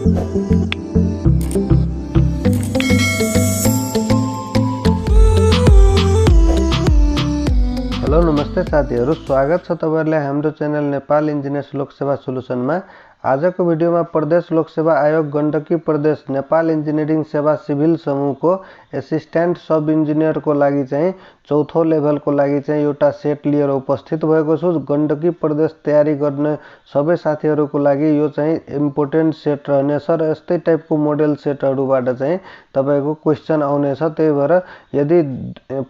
Hello नमस्ते साथीहरु, स्वागत छ तपाईहरुलाई हाम्रो च्यानल नेपाल इन्जिनियर्स लोकसेवा सोलुसनमा। आजको भिडियोमा प्रदेश लोकसेवा आयोग गण्डकी प्रदेश नेपाल इन्जिनियरिङ सेवा सिभिल समूहको एसिस्टेन्ट सब इन्जिनियरको लागि चाहिँ चौथो लेभलको लागि चाहिँ एउटा सेट लिएर उपस्थित भएको छु। गण्डकी प्रदेश तयारी गर्ने सबै साथीहरुको लागि यो चाहिँ इम्पोर्टेन्ट सेट रहनेछ र यस्तै टाइपको मोडल सेटहरुबाट चाहिँ तपाईको क्वेशन आउनेछ। त्यही भएर यदि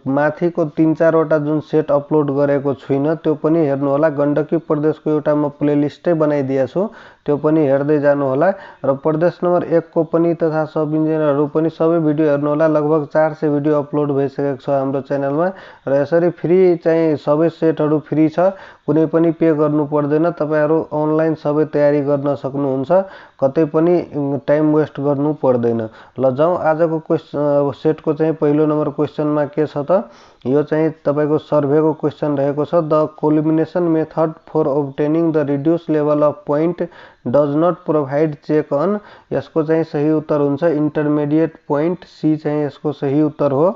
माथिको 3-4 वटा जुन सेट अपलोड गरेको छुइन त्यो पनि हेर्नु होला। गण्डकी प्रदेशको एउटा म प्लेलिस्टै बनाइदिएको छु, त्यो पनि हेर्दै जानु होला। र प्रदेश नम्बर 1 को पनि तथा सब इन्जिनियरहरु पनि सबै भिडियो हेर्नु होला। लगभग 400 भिडियो अपलोड भइसकेको छ हाम्रो च्यानलमा र यसरी फ्री चाहिँ सबै सेटहरु फ्री छ, कुनै पनि पे गर्नु पर्दैन। तपाईहरु अनलाइन सबै तयारी गर्न सक्नुहुन्छ, कतै पनि टाइम वेस्ट गर्नु पर्दैन। ल जाउँ आजको क्वेशन सेटको चाहिँ पहिलो नम्बर क्वेशनमा के छ त, यो चाहिँ तपाईको सर्वेको क्वेशन रहेको छ। The collimation method for obtaining the reduce level of point does not provide check on. यसको चाहिँ सही उत्तर हुन्छ इन्टरमिडिएट पोइन्ट, सी चाहिँ यसको सही उत्तर हो।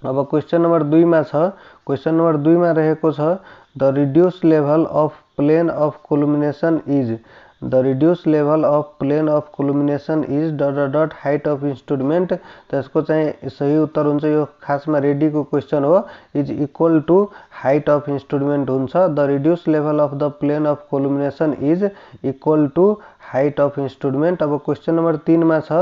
अब क्वेशन नम्बर 2 मा छ। क्वेशन नम्बर 2 मा रहेको छ the reduce level of plane of collimation is. The reduce level of plane of collimation is that height of instrument. त्यसको चाहिँ सही उत्तर हुन्छ, यो खासमा रेडीको क्वेशन हो, is equal to height of instrument हुन्छ। The reduce level of the plane of collimation is equal to height of instrument. अब क्वेशन नम्बर 3 मा छ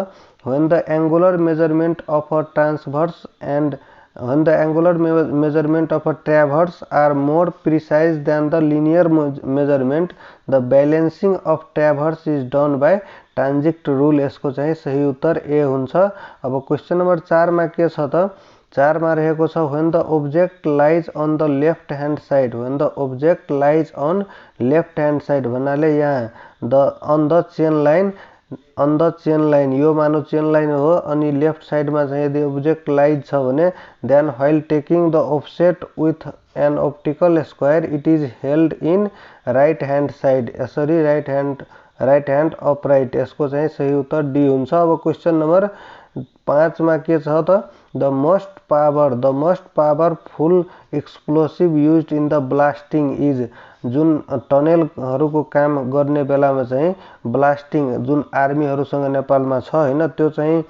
when the angular measurement of a transverse and when the angular measurement of a traverse are more precise than the linear measurement, the balancing of traverse is done by transit rule। यसको चाहिँ सही उत्तर A हुन्छ। अब question number 4 मा के छ त, 4 मा रहेको छ when the object lies on the left hand side। when the object lies on left hand side भन्नाले यहाँ on the chain line यो मानो चेन लाइन हो अनि लेफ्ट साइडमा चाहिँ यदि ऑब्जेक्ट लाइज छ भने then while taking the offset with an optical square it is held in right hand side. यसरी राइट ह्यान्ड अपराइट, यसको चाहिँ सही उत्तर डी हुन्छ। अब क्वेशन नम्बर 5 मा के छ त, the most powerful explosive used in the blasting is. जुन टनेलहरुको काम गर्ने बेलामा चाहिँ ब्लास्टिङ जुन आर्मीहरुसँग नेपालमा छ हैन, त्यो चाहिँ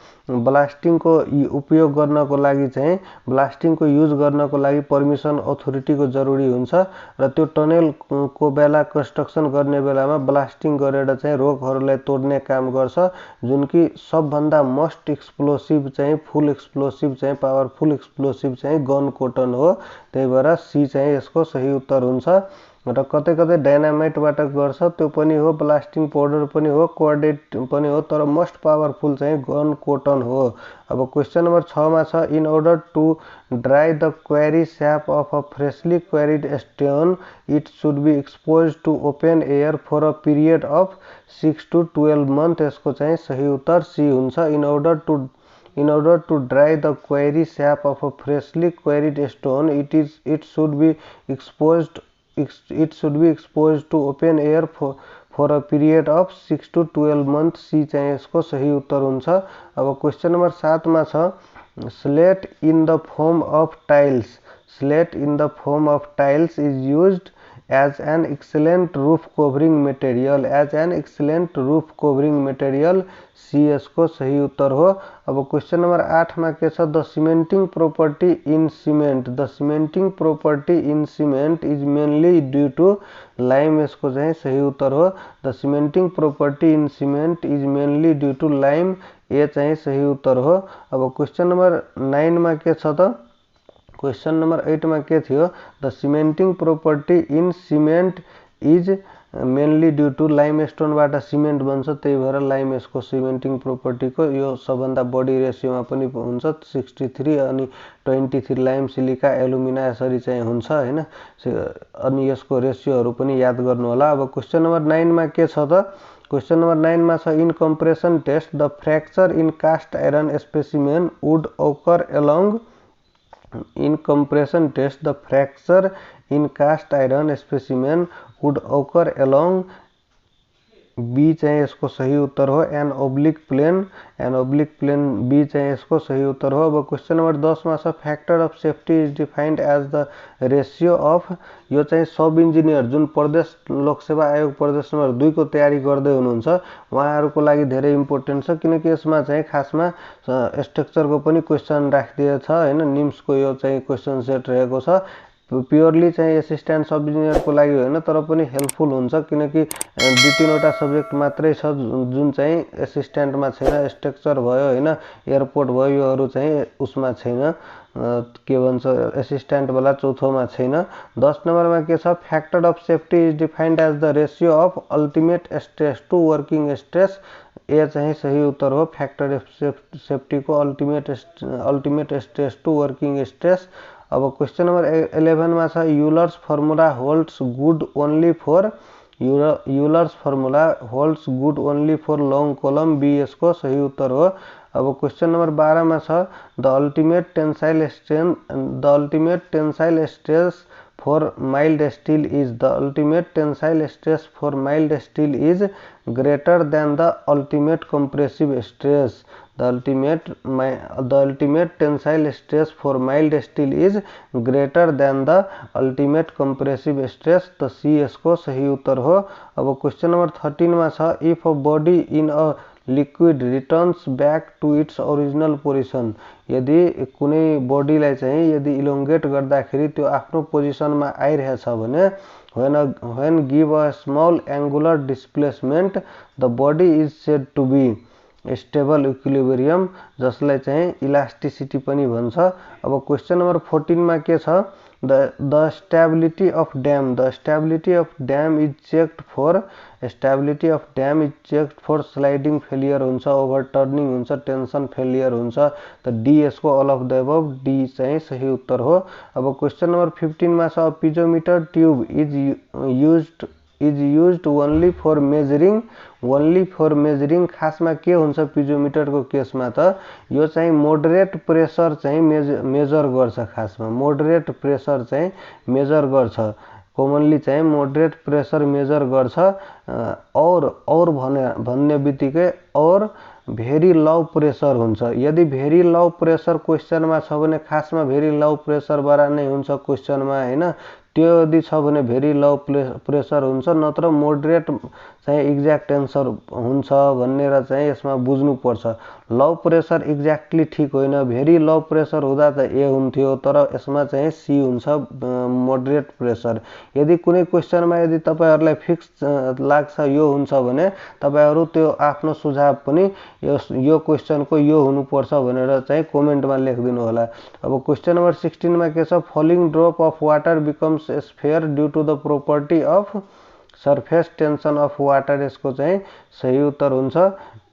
ब्लास्टिङको उपयोग गर्नको लागि चाहिँ ब्लास्टिङको युज गर्नको लागि परमिसन अथोरिटीको जरुरी हुन्छ र त्यो टनेलको बेला कन्स्ट्रक्सन गर्ने बेलामा ब्लास्टिङ गरेर चाहिँ रोकहरुलाई तोड्ने काम गर्छ, जुन कि सबभन्दा मोस्ट एक्सप्लोसिभ चाहिँ फुल एक्सप्लोसिभ चाहिँ पावरफुल एक्सप्लोसिभ चाहिँ गन कोटन हो। त्यही भएर सी चाहिँ यसको सही उत्तर हुन्छ। र कतै कतै डायनामाइटबाट गर्छ, त्यो पनि हो, ब्लास्टिङ पाउडर पनि हो, कोर्डेट पनि हो, तर मोस्ट पावरफुल चाहिँ गन कोटन हो। अब क्वेशन नम्बर 6 मा छ in order to dry the quarry sap of a freshly quarried stone it should be exposed to open air for a period of 6 to 12 months। यसको चाहिँ सही उत्तर C हुन्छ। In order to dry the quarry sap of a freshly quarried stone it should be exposed to open air for a period of 6 to 12 months। C चाहिँ यसको सही उत्तर हुन्छ। अब क्वेशन नम्बर 7 मा छ slate in the form of tiles is used as an excellent roof covering material। C यसको सही उत्तर हो। अब क्वेशन नम्बर 8 मा के छ the cementing property in cement is mainly due to lime। यसको चाहिँ सही उत्तर हो। The cementing property in cement is mainly due to lime, ए चाहिँ सही उत्तर हो। अब क्वेशन नम्बर 9 मा के छ त, क्वेशन नम्बर 8 मा के थियो, the cementing property in cement is mainly due to limestone बाट सिमेन्ट बन्छ, त्यही भएर लाइम यसको सिमेन्टिङ प्रोपर्टीको यो सबभन्दा बढी रेशियोमा पनि हुन्छ 63 अनि 23 लाइम सिलिका एलुमिना यसरी चाहिँ हुन्छ हैन। अनि यसको रेशियोहरु पनि याद गर्नु होला। अब क्वेशन नम्बर 9 मा के छ त, क्वेशन नम्बर 9 मा छ in compression test the fracture in cast iron specimen would occur along. In compression test, the fracture in cast iron specimen would occur along B चाहिँ यसको सही उत्तर हो। एन ओब्लिक प्लेन बी चाहिँ यसको सही उत्तर हो। अब क्वेशन नंबर 10 मा छ factor of safety is defined as the ratio of, यो चाहिँ सब इन्जिनियर जुन प्रदेश लोकसेवा आयोग प्रदेश नंबर 2 को तयारी गर्दै हुनुहुन्छ उहाँहरुको लागि धेरै इम्पोर्टेन्ट छ, किनकि यसमा चाहिँ खासमा स्ट्रक्चरको पनि क्वेशन राखिदिएको छ हैन। निम्सको यो चाहिँ क्वेशन सेट रहेको छ। प्योरली चाहिँ असिस्टेन्ट सब इन्जिनियरको लागि हैन, तर पनि हेल्पफुल हुन्छ, किनकि 2-3 सब्जेक्ट मात्रै छ जुन चाहिँ असिस्टेन्टमा छैन। स्ट्रक्चर भयो हैन, एयरपोर्ट भयो, योहरु चाहिँ उसमा छैन, के भन्छ असिस्टेन्ट वाला चौथोमा छैन। 10 नम्बरमा के छ factor of safety is defined as the ratio of ultimate stress to working stress. A चाहिँ सही उत्तर हो। फ्याक्टर अफ सेफ्टी को ultimate stress to working stress. अब क्वेशन नंबर 11 मा छ Euler's formula holds good only for, Euler's formula holds good only for long column, B यसको सही उत्तर हो। अब क्वेशन नंबर 12 मा छ the ultimate tensile stress for mild steel is, the ultimate tensile stress for mild steel is greater than the ultimate compressive stress. The ultimate tensile stress for mild steel is greater than the ultimate compressive stress, तो C यसको सही उत्तर हो। अब question number 13 मा छ if a body in a liquid returns back to its original position, यदि कुनै बडीलाई चाहिँ यदि इलोंगेट गर्दाखेरि त्यो आफ्नो पोजिसनमा आइरहेछ भने when give a small angular displacement the body is said to be stable equilibrium, जसलाई चाहिँ इलास्टिसिटी पनि भन्छ। अब क्वेशन नंबर 14 मा के छ the stability of dam, the stability of dam is checked for sliding failure हुन्छ, ओभरटर्निङ हुन्छ, टेन्सन फेलियर हुन्छ, त डी यसको all of the above, D चाहिँ सही उत्तर हो। अब क्वेशन नंबर 15 मा छ piezometer tube is used only for measuring, खासमा के हुन्छ पिजोमिटरको केसमा त यो चाहिँ मोडरेट प्रेसर चाहिँ मेजर गर्छ, खासमा मोडरेट प्रेसर चाहिँ मेजर गर्छ, कमनली चाहिँ मोडरेट प्रेसर मेजर गर्छ। और भन्ने बित्तिकै और भेरी लो प्रेसर हुन्छ। यदि भेरी लो प्रेसर क्वेशनमा छ भने खासमा भेरी लो प्रेसर बारा नै हुन्छ क्वेशनमा हैन, त्यो यदि छ भने भेरी लो प्रेसर हुन्छ, नत्र मोडरेट चाहिँ एक्ज्याक्ट आन्सर हुन्छ भनेर चाहिँ यसमा बुझ्नु पर्छ। लो प्रेसर एक्ज्याक्टली ठीक होइन, भेरी लो प्रेसर हुँदा त ए हुन्थ्यो, तर यसमा चाहिँ सी हुन्छ मोडरेट प्रेसर। यदि कुनै क्वेशनमा यदि तपाईहरुलाई फिक्स लाग्छ यो हुन्छ भने तपाईहरु त्यो आफ्नो सुझाव पनि यो क्वेशनको यो हुनुपर्छ भनेर चाहिँ कमेन्टमा लेखिदिनु होला। अब क्वेशन नम्बर 16 मा के छ falling drop of water becomes sphere due to the property of surface tension of water, यसको चाहिँ सही उत्तर हुन्छ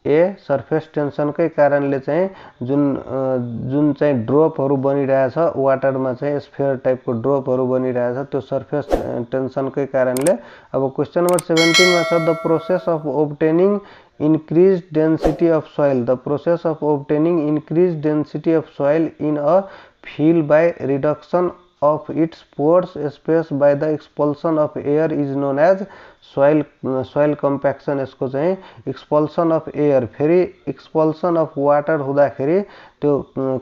ए। सरफेस टेन्सनकै कारणले चाहिँ जुन चाहिँ ड्रपहरु बनिरहेछ वाटरमा चाहिँ स्फियर टाइपको ड्रपहरु बनिरहेछ त्यो सरफेस टेन्सनकै कारणले। अब क्वेशन नम्बर 17 मा छ the process of obtaining increased density of soil, the process of obtaining increased density of soil in a field by reduction of its pore space by the expulsion of air is known as soil compaction, यसको चाहिँ expulsion of air, फेरि expulsion of water हुँदाखेरि त्यो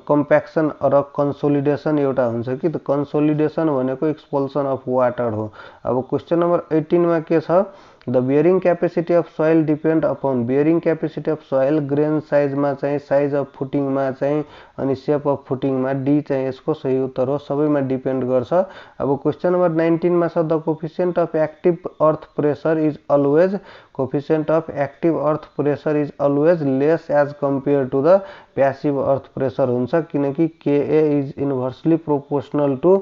compaction र consolidation एउटा हुन्छ कि, त कन्सोलिडेसन भनेको एक्सपल्सन अफ वाटर हो। अब क्वेशन नम्बर 18 मा के छ the bearing capacity of soil depend upon, bearing capacity of soil grain साइजमा चाहिँ साइज अफ फुटिङमा चाहिँ अनि शेप अफ फुटिङमा, डी चाहिँ यसको सही उत्तर हो, सबैमा डिपेन्ड गर्छ। अब क्वेशन नम्बर 19 मा छ the coefficient of active earth pressure is always, coefficient of active earth pressure is always less as compare to the passive earth pressure हुन्छ, किनकि K is inversely proportional to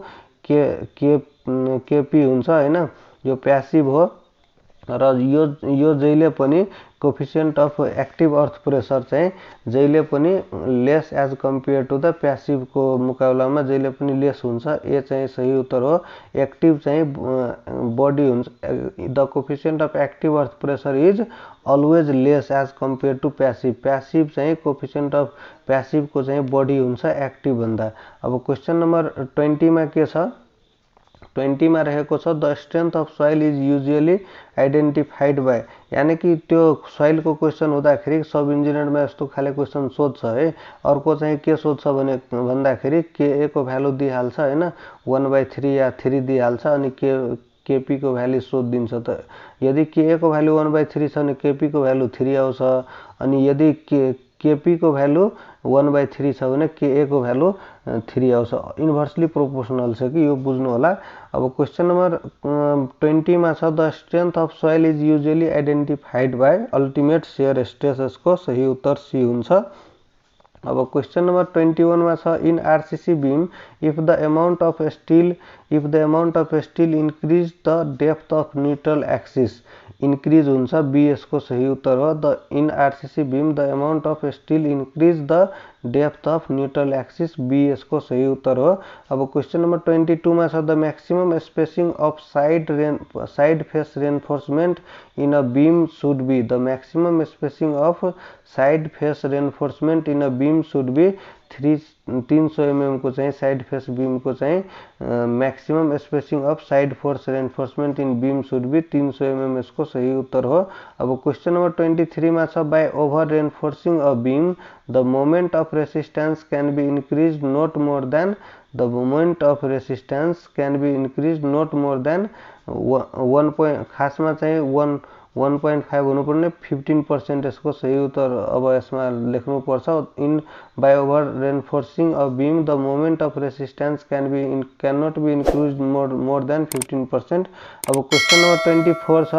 KP हुन्छ हैन, यो passive हो। र यो जहिले पनि coefficient of active earth pressure चाहिँ जहिले पनि less as compare to the passive को मुकाबलामा जहिले पनि लेस हुन्छ, ए चाहिँ सही उत्तर हो। एक्टिभ चाहिँ बडी हुन्छ, the coefficient of active earth pressure is always less as compare to passive, passive चाहिँ कोफिसिएन्ट अफ प्यासिभ को चाहिँ बडी हुन्छ एक्टिभ भन्दा। अब क्वेशन नम्बर 20 मा के छ 20 मा रहेको छ the strength of soil is usually identified by, यानी कि त्यो सोइल को क्वेशन हुँदाखेरि सब इन्जिनियरमा यस्तो खाले क्वेशन सोध्छ है। अर्को चाहिँ के सोध्छ भने भन्दाखेरि के को भ्यालु दिइहाल्छ हैन, 1/3 या 3 दिइहाल्छ अनि केपी को भ्यालु सोधिदिन्छ। त यदि के को भ्यालु 1/3 छ भने केपी को भ्यालु 3 आउँछ, अनि यदि केपी को भ्यालु 1/3 छ भने के को भ्यालु 3 आउँछ। इन्भर्सली प्रोपोर्सनल छ कि यो बुझ्नु होला। अब क्वेशन नम्बर 20 मा छ the strength of soil is usually identified by ultimate shear stress, यसको सही उत्तर सी हुन्छ। अब क्वेशन नम्बर 21 मा छ in RCC beam if the amount of steel increase the depth of neutral axis, increase हुन्छ बी यसको सही उत्तर हो। The in RCC beam the amount of steel increase the depth of neutral axis, B यसको सही उत्तर हो। अब क्वेशन नम्बर 22 मा छ the maximum spacing of side face reinforcement in a beam should be, the maximum spacing of side face reinforcement in a beam should be 300 mm को चाहिँ side face beam को चाहिँ maximum spacing of side force reinforcement in beam should be 300 mm, यसको सही उत्तर हो। अब question number 23 मा छ by over reinforcing a beam the moment of resistance can be increase not more than, the moment of resistance can be increase not more than 1 खासमा चाहिँ 1.5 हुनुपर्ने 15%, यसको सही उत्तर अब यसमा लेख्नु पर्छ। In by over reinforcing a beam the moment of resistance can not be increase more than 15%। अब क्वेशन नम्बर 24 छ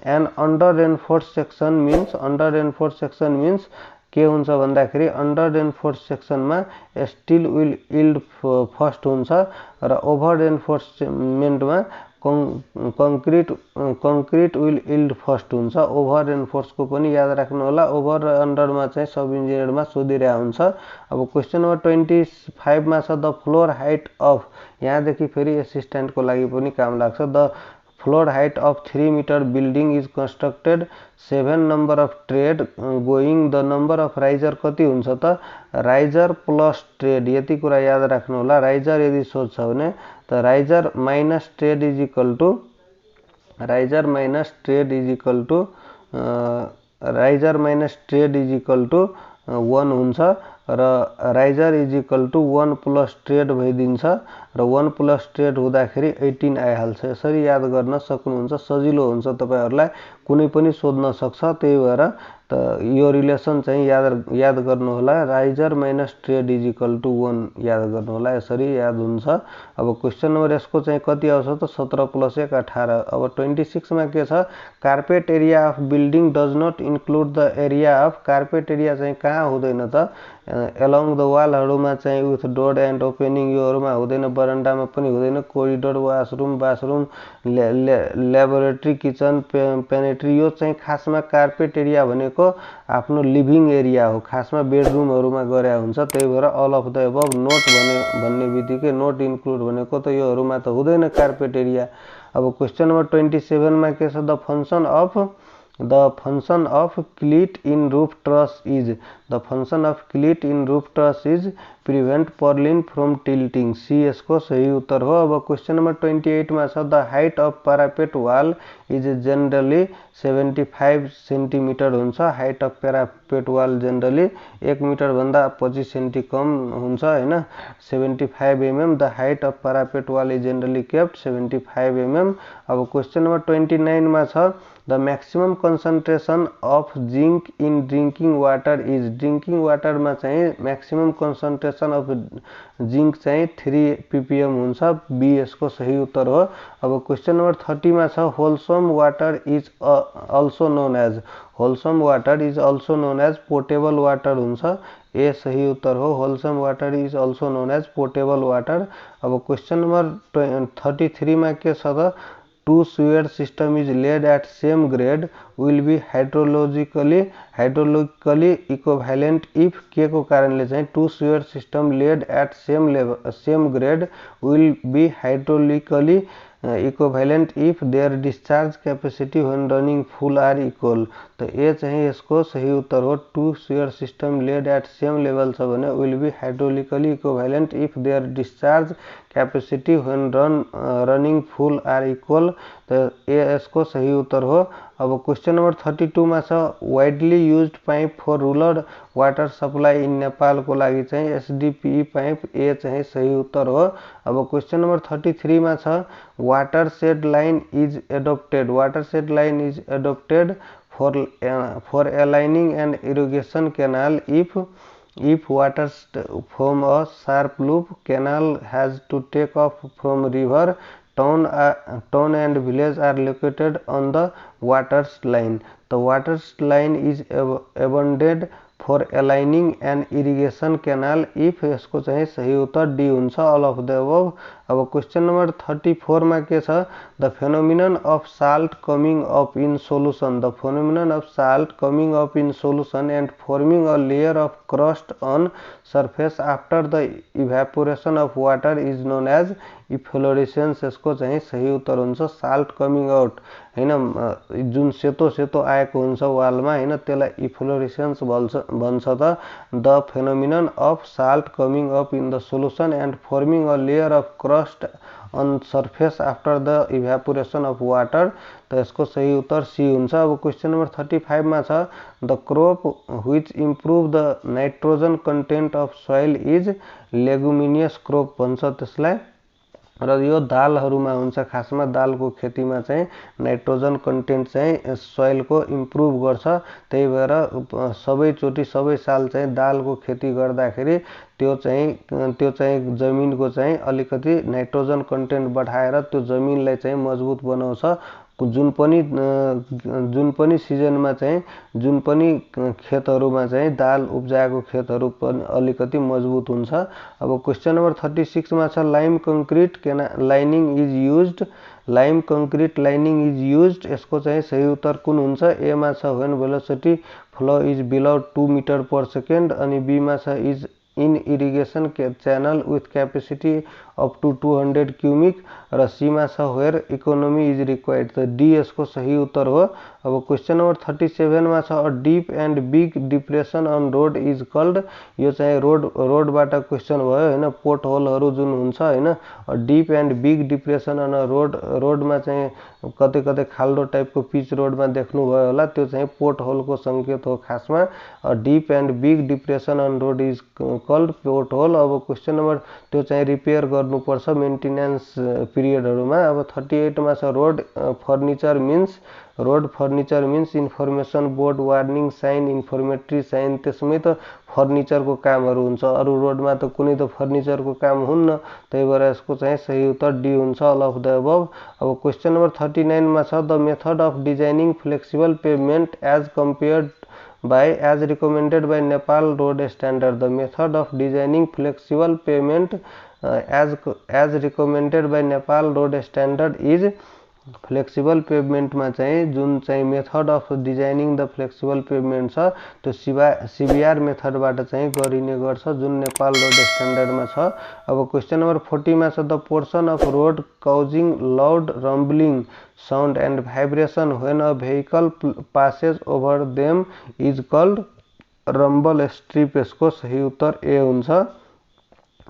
an under reinforce section means, under reinforce section means के हुन्छ भन्दाखेरि अन्डर रेन्फोर्स सेक्सनमा स्टिल विल इल्ड फर्स्ट हुन्छ र over रेन्फोर्समेन्टमा concrete will yield first हुन्छ। ओभर रेन्फोर्स को पनि याद राख्नु होला, ओभर र अन्डरमा चाहिँ सब इन्जिनियरमा सोधिरहेको हुन्छ। अब क्वेशन नम्बर 25 मा छ द फ्लोर हाइट अफ, यहाँदेखि फेरि एसिस्टेन्ट को लागि पनि काम लाग्छ। The floor height of 3 metre building is constructed 7 number of tread going, the number of riser कति हुन्छ त राइजर प्लस ट्रेड, यति कुरा याद राख्नु होला। राइजर यदि सोध्छ भने त riser minus tread is equal to 1 हुन्छ र riser is equal to 1 plus tread भइदिन्छ र 1 प्लस ट्रेड हुँदाखेरि 18 आइहाल्छ। यसरी याद गर्न सक्नुहुन्छ, सजिलो हुन्छ तपाईहरुलाई, कुनै पनि सोध्न सक्छ। त्यही भएर त यो रिलेसन चाहिँ याद गर्नु होला, riser minus tread is equal to 1 याद गर्नु होला, यसरी याद हुन्छ। अब क्वेशन नम्बर यसको चाहिँ कति आउँछ त 17 + 1 18। अब 26 मा के छ carpet area of building does not include the area of, carpet area चाहिँ कहाँ हुँदैन त एलोङ द वालहरुमा चाहिँ विथ डोर एन्ड ओपनिङ, योहरुमा हुँदैन, बरन्डामा पनि हुँदैन, corridor bathroom laboratory kitchen pantry, यो चाहिँ खासमा कार्पेट एरिया भनेको आफ्नो लिभिङ एरिया हो, खासमा बेडरुमहरुमा गरे हुन्छ। त्यही भएर all of the above note भन्ने बित्तिकै नोट इन्क्लुड भनेको त योहरुमा त हुँदैन कार्पेट एरिया। अब क्वेशन नम्बर 27 मा के छ the function of cleat in roof truss is, the function of cleat in roof truss is prevent purlin from tilting, C यसको सही उत्तर हो। अब क्वेशन नम्बर 28 मा छ the height of parapet wall is generally 75 centimetre हुन्छ, height of parapet wall generally 1 metre भन्दा 25 centi कम हुन्छ हैन, 75 mm, the height of parapet wall is generally kept 75 mm। अब क्वेशन नम्बर 29 मा छ the maximum concentration of zinc in drinking water is, drinking water में चाहिँ मैक्सिमम कंसंट्रेशन अफ जिंक चाहिँ 3 ppm हुन्छ, बी यसको सही उत्तर हो। अब क्वेशन नम्बर 30 मा छ wholesome water is also known as portable water हुन्छ, ए सही उत्तर हो, wholesome water is also known as portable water. अब क्वेशन नम्बर 33 मा के छ त to sewage system is laid at same grade will be hydrologically equivalent if के को कारणले चाहिँ two sewage system laid at same grade will be hydraulically equivalent if their discharge capacity when running full are equal, तो ए चाहिँ यसको सही उत्तर हो। To sewage system laid at same level छ भने will be hydraulically equivalent if their discharge capacity when running full are equal। तो ए यसको सही उत्तर हो। अब क्वेश्चन नंबर 32 मा छ widely used pipe for rural water supply in Nepal को लागि चाहिँ एसडीपी पाइप ए चाहिँ सही उत्तर हो। अब क्वेश्चन नंबर 33 मा छ water shed line is adopted for aligning an irrigation canal if water from a sharp loop canal has to take off from river town and village are located on the water line। The water line is abandoned for aligning an irrigation canal if यसको चाहिँ सही उत्तर D हुन्छ all of the above। अब question number 34 मा के छ the phenomenon of salt coming up in solution and forming a layer of crust on surface after the evaporation of water is known as efflorescence. यसको चाहिँ सही उत्तर हुन्छ salt coming out हैन, जुन सेतो सेतो आएको हुन्छ वालमा हैन त्यसलाई इफ्लोरेसेन्स भन्छ त। The phenomenon of salt coming up in the solution and forming a layer of crust on surface after the evaporation of water. त यसको सही उत्तर सी हुन्छ। अब क्वेश्चन नंबर 35 मा छ the crop which improve the nitrogen content of soil is leguminous crop भन्छ त्यसलाई। र यो दालहरुमा हुन्छ, खासमा दालको खेतीमा चाहिँ नाइट्रोजन कन्टेन्ट चाहिँ सोइलको इम्प्रुभ गर्छ। त्यही भएर सबै चोटी सबै साल चाहिँ दालको खेती गर्दाखेरि त्यो चाहिँ जमिनको चाहिँ अलिकति नाइट्रोजन कन्टेन्ट बढाएर त्यो जमिनलाई चाहिँ मजबुत बनाउँछ। जुन पनि सिजनमा चाहिँ जुन पनि खेतहरुमा चाहिँ दाल उब्जाएको खेतहरु पनि अलिकति मजबुत हुन्छ। अब क्वेश्चन नंबर 36 मा छ lime concrete lining is used यसको चाहिँ सही उत्तर कुन हुन्छ। ए मा छ when velocity flow is below 2 metre per second अनि बी मा छ is in irrigation channel with capacity up to 200 cubic र सी मा छ वेयर इकोनोमी इज रिक्वायर्ड। त डी यसको सही उत्तर हो। अब क्वेश्चन नंबर 37 मा छ a deep and big depression on road is called. यो चाहिँ रोडबाट क्वेश्चन भयो हैन, पोर्ट होलहरु जुन हुन्छ हैन, deep and big depression on रोडमा चाहिँ कतै कतै खाल्डो टाइपको पिच रोडमा देख्नु भयो होला, त्यो चाहिँ पोर्ट होलको संकेत हो खासमा। Deep and big depression on road is called port hole. अब क्वेश्चन नंबर त्यो चाहिँ रिपेयर गर्नुपर्छ मेन्टेनेन्स पिरियडहरुमा। अब 38 मा छ road furniture means information board warning sign informatory sign. त्यसमै त फर्निचरको कामहरु हुन्छ, अरु रोडमा त कुनै त फर्निचरको काम हुन्न। त्यही भएर यसको चाहिँ सही उत्तर डी हुन्छ अल अफ द अबव। अब क्वेश्चन नंबर 39 मा छ the method of designing flexible pavement as recommended by Nepal road standard। The method of designing flexible pavement as recommended by Nepal road standard is flexible pavement मा चाहिँ जुन चाहिँ method of designing the flexible pavement छ त्यो CBR मेथडबाट चाहिँ गरिने गर्छ जुन नेपाल रोड स्ट्यान्डर्डमा छ। अब क्वेश्चन नंबर 40 मा छ the portion of road causing loud rumbling sound and vibration when a vehicle passes over them is called rumble strip. यसको सही उत्तर ए हुन्छ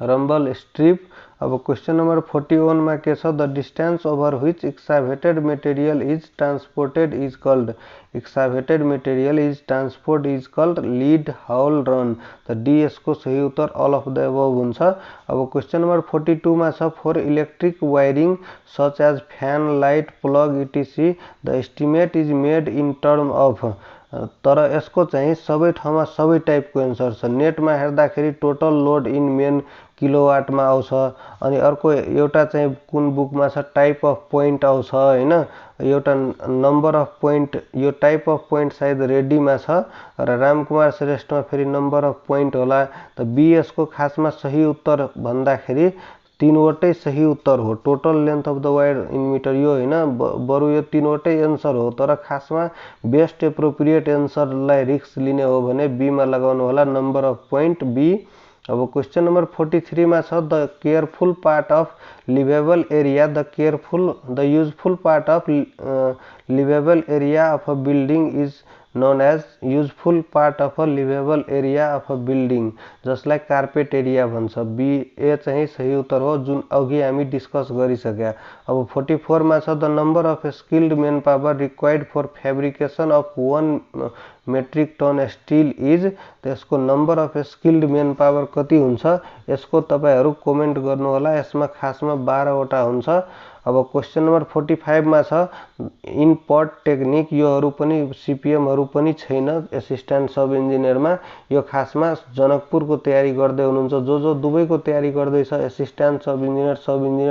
रम्बल स्ट्रिप। अब क्वेश्चन नंबर 41 मा के छ the distance over which excavated material is transported is called lead haul run. त D यसको सही उत्तर अल अफ द अबव हुन्छ। अब क्वेश्चन नंबर 42 मा छ for electric wiring such as fan light plug ETC the estimate is made in term of. तर यसको चाहिँ सबै ठाउँमा सबै टाइपको एन्सर छ। नेटमा हेर्दाखेरि टोटल लोड इन मेन किलोवाटमा आउँछ, अनि अर्को एउटा चाहिँ कुन बुकमा छ टाइप अफ पोइन्ट आउँछ हैन, एउटा नम्बर अफ पोइन्ट, यो टाइप अफ पोइन्ट सायद रेडीमा छ र रामकुमार श्रेष्ठमा फेरि नम्बर अफ पोइन्ट होला। त बी यसको खासमा सही उत्तर भन्दाखेरि तीनवटै सही उत्तर हो। Total length of the wire in metre यो हैन, बरु यो तीनवटै एन्सर हो, तर खासमा बेस्ट एप्रोप्रिएट एन्सरलाई रिस्क लिने हो भने बी मा लगाउनु होला नम्बर अफ पोइन्ट बी। अब क्वेश्चन नंबर 43 मा छ the careful part of livable area the useful part of livable area of a building is known as useful part of a livable area of a building, जसलाई carpet area भन्छ। Be ए चाहिँ सही उत्तर हो, जुन अघि हामी डिस्कस गरिसक्या। अब 44 मा छ the number of skilled man power required for fabrication of 1 metric ton steel is, त्यसको number of skilled man power कति हुन्छ यसको तपाईहरु कमेन्ट गर्नु होला। यसमा खासमा 12 वटा हुन्छ। अब क्वेशन नम्बर 45 मा छ इन पट टेक्निक, योहरु पनि सीपीएम हरु पनि छैन एसिस्टेन्ट सब इन्जिनियर मा। यो खासमा जनकपुर को तयारी गर्दै हुनुहुन्छ, जो दुबईको तयारी गर्दैछ एसिस्टेन्ट सब इन्जिनियर,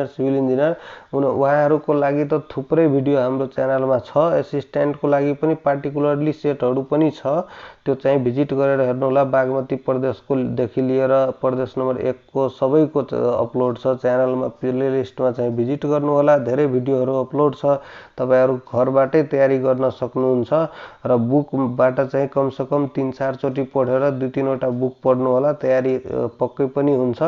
सिभिल इन्जिनियर, उहाँहरुको लागि त थुप्रै भिडियो हाम्रो च्यानलमा छ। एसिस्टेन्ट को लागि पनि पार्टिकुलरली सेटहरु पनि छ, त्यो चाहिँ भिजिट गरेर हेर्नु होला। बागमती प्रदेशको देखि लिएर प्रदेश नम्बर 1 को सबैको अपलोड छ च्यानलमा, प्लेलिस्टमा चाहिँ भिजिट गर्नु होला। धेरै भिडियोहरु अपलोड छ, तपाईहरु घरबाटै तयारी गर्न सक्नुहुन्छ। र बुकबाट चाहिँ कमसेकम 3-4 चोटी पढेर 2-3 वटा बुक पढ्नु होला, तयारी पक्कै पनि हुन्छ।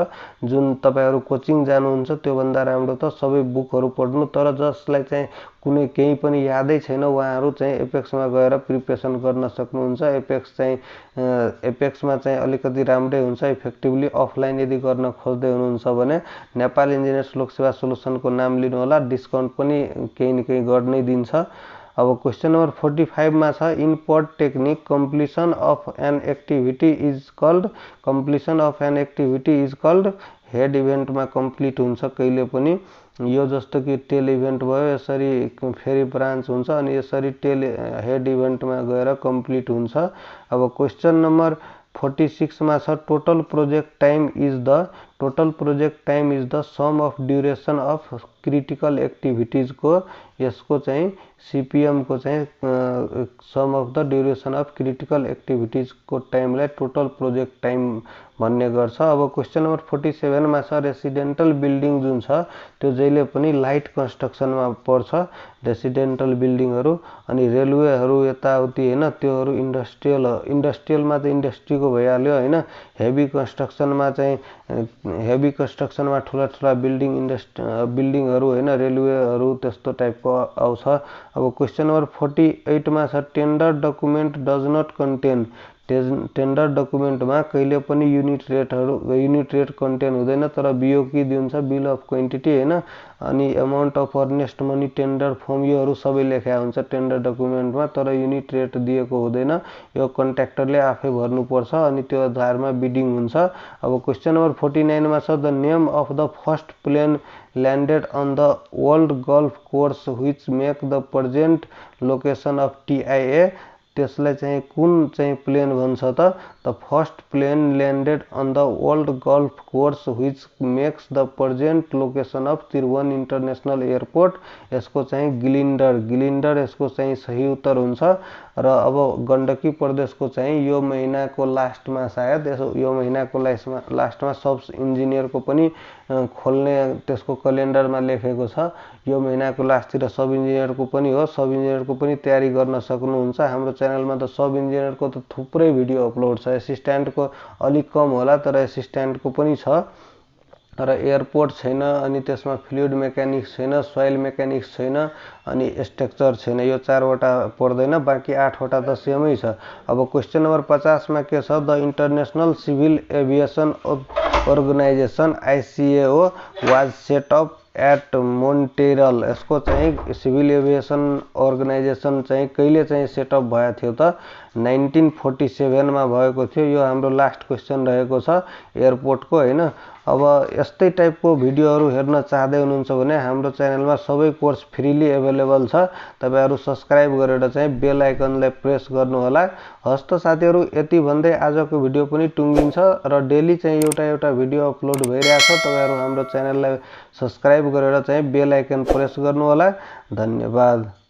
जुन तपाईहरु कोचिङ जानुहुन्छ त्यो भन्दा राम्रो त सबै बुकहरु पढ्नु। तर जसलाई चाहिँ कुनै केही पनि यादै छैन उहाँहरु चाहिँ एपेक्समा गएर प्रिपरेसन गर्न सक्नुहुन्छ। एपेक्समा चाहिँ अलिकति राम्रै हुन्छ इफेक्टिभली। अफलाइन यदि गर्न खोज्दै हुनुहुन्छ भने नेपाल इन्जिनियर्स लोकसेवा सोलुसनको नाम लिनु होला, डिस्काउन्ट पनि केही न केही गर्नै दिन्छ। अब क्वेशन नम्बर 45 मा छ input technique completion of an activity is called, completion of an activity is called head इभेन्टमा कम्प्लिट हुन्छ कहिले पनि। यो जस्तो कि टेल इभेन्ट भयो, यसरी फेरि ब्रान्च हुन्छ अनि यसरी टेल हेड इभेन्टमा गएर कम्प्लिट हुन्छ। अब क्वेशन नम्बर 46 मा छ total project time is the sum of duration of critical activities को, यसको चाहिँ सीपीएम को चाहिँ sum of the duration of critical activities को टाइमलाई टोटल प्रोजेक्ट टाइम भन्ने गर्छ। अब क्वेशन नम्बर 47 मा छ रेसिडेन्टल बिल्डिङ जुन छ त्यो जहिले पनि लाइट कन्स्ट्रक्सनमा पर्छ, रेसिडेन्टल बिल्डिङहरु। अनि रेलवेहरु यताउति हैन, त्योहरु इन्डस्ट्रियलमा त इन्डस्ट्रीको भइहाल्यो हैन। हेभी कन्स्ट्रक्सनमा ठुला बिल्डिङहरु हैन, रेलवेहरु त्यस्तो टाइपको आउँछ। अब क्वेशन नम्बर 48 मा छ tender document does not contain, tender डकुमेन्टमा कहिले पनि युनिट रेट कन्टेन हुँदैन, तर बीओक्यू दिन्छ, बिल अफ क्वान्टिटी हैन, अनि amount of earnest money, tender form, योहरु सबै लेखा हुन्छ टेन्डर डकुमेन्टमा, तर युनिट रेट दिएको हुँदैन। यो कन्ट्र्याक्टरले आफै भर्नुपर्छ अनि त्यो आधारमा बिडिङ हुन्छ। अब क्वेशन नम्बर 49 मा छ the name of the first plane landed on the world golf course which make the present location of TIA, त्यसलाई चाहिँ कुन चाहिँ प्लेन भन्छ त first plane landed on the world golf course which makes the present location of Tribhuvan international airport, यसको चाहिँ गिलिन्डर यसको चाहिँ सही उत्तर हुन्छ। र अब गण्डकी प्रदेशको चाहिँ यो महिनाको लास्टमा सायद यो महिनाको लास्टमा सब इन्जिनियरको पनि खोल्ने त्यसको क्यालेन्डरमा लेखेको छ। यो महिनाको लास्टतिर सब इन्जिनियरको पनि हो, सब इन्जिनियरको पनि तयारी गर्न सक्नुहुन्छ। हाम्रो च्यानलमा त सब इन्जिनियरको त थुप्रै भिडियो अपलोड छ, एसिस्टेन्टको अलिक कम होला तर एसिस्टेन्टको पनि छ। र एयरपोर्ट छैन, अनि त्यसमा फ्लुइड मेकानिक्स छैन, सोइल मेकानिक्स छैन, अनि स्ट्रक्चर छैन, यो 4 वटा पर्दैन, बाँकी 8 वटा त सेमै छ। अब क्वेशन नम्बर 50 मा के छ the International Civil Aviation Organization ICAO was set up at Montreal, यसको चाहिँ सिभिल एभिएसन अर्गनाइजेसन चाहिँ कहिले चाहिँ सेटअप भएको थियो त 1947 मा भएको थियो। यो हाम्रो लास्ट क्वेशन रहेको छ एयरपोर्टको हैन। अब यस्तै टाइपको भिडियोहरु हेर्न चाहदै हुनुहुन्छ भने हाम्रो च्यानलमा सबै कोर्स फ्रीली अवेलेबल छ, तपाईहरु सब्स्क्राइब गरेर चाहिँ बेल आइकनलाई प्रेस गर्नु होला। हस्त साथीहरु, यति भन्दै आजको भिडियो पनि टुङ्गिन्छ र डेली चाहिँ एउटा भिडियो अपलोड भइरहेछ, तपाईहरु हाम्रो च्यानललाई सब्स्क्राइब गरेर चाहिँ बेल आइकन प्रेस गर्नु होला। धन्यवाद।